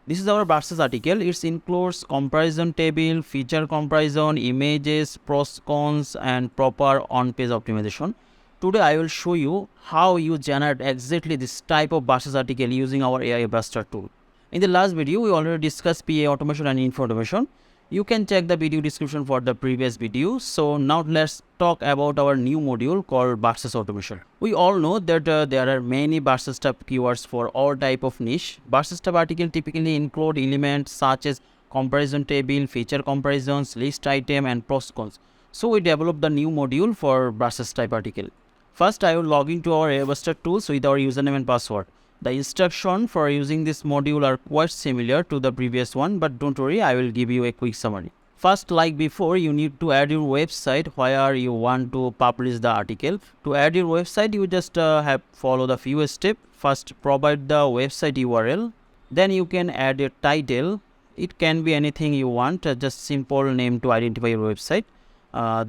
This is our versus article. It includes comparison table, feature comparison, images, pros, cons, and proper on-page optimization. Today I will show you how you generate exactly this type of versus article using our aibuster tool. In the last video, we already discussed PA automation and info automation. You can check the video description for the previous video. So now let's talk about our new module called versus automation. We all know that there are many versus type keywords for all type of niche. Versus type article typically include elements such as comparison table, feature comparisons, list item, and pros cons. So we developed the new module for versus type article. First, I will log into our aibuster tools with our username and password. The instructions for using this module are quite similar to the previous one, but don't worry, I will give you a quick summary. First, like before, you need to add your website where you want to publish the article. To add your website, you just have follow the few steps. First, provide the website URL. Then you can add a title. It can be anything you want, just simple name to identify your website.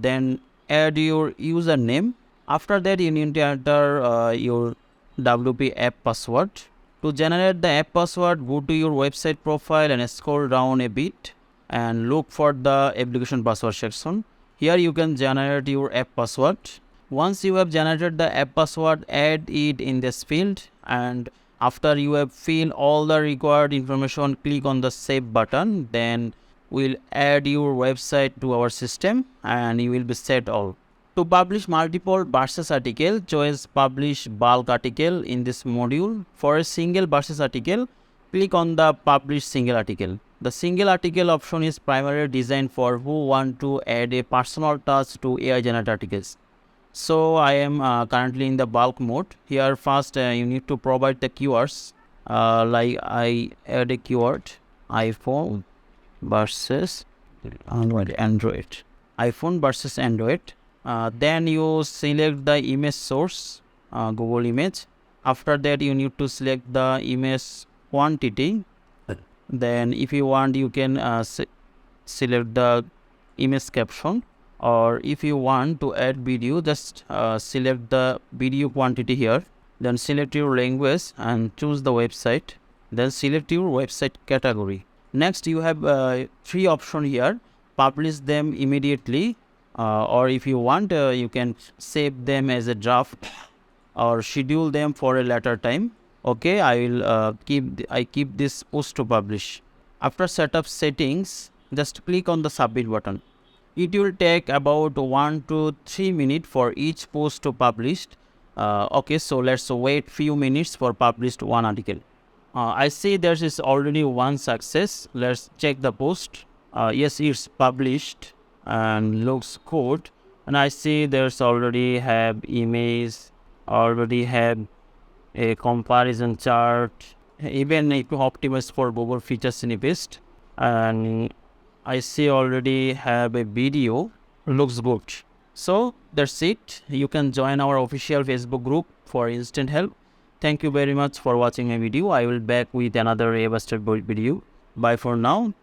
Then add your username. After that, you need to enter your WP app password. To generate the app password, go to your website profile and scroll down a bit and look for the application password section. Here you can generate your app password. Once you have generated the app password, add it in this field, and after you have filled all the required information, click on the save button. Then we'll add your website to our system and you will be set all. To publish multiple versus article, choose publish bulk article in this module. For a single versus article, click on the publish single article. The single article option is primarily designed for who want to add a personal touch to AI generated articles. So I am currently in the bulk mode. Here first you need to provide the keywords. Like I add a keyword iPhone versus Android. iPhone versus Android. Then you select the image source, Google image. After that, you need to select the image quantity. Then if you want, you can select the image caption, or if you want to add video, just select the video quantity here. Then select your language and choose the website. Then select your website category. Next, you have three options here. Publish them immediately. Or if you want, you can save them as a draft or schedule them for a later time. Okay, I will keep this post to publish. After setup settings, just click on the submit button. It will take about 1 to 3 minutes for each post to published. Okay, so let's wait few minutes for published one article. I see there is already one success. Let's check the post. Yes, it's published and looks good, and I see there's already have image, already have a comparison chart, even if optimized for Google feature snippet, and I see already have a video, looks good. So that's it. You can join our official Facebook group for instant help. Thank you very much for watching my video. I will back with another aibuster video. Bye for now.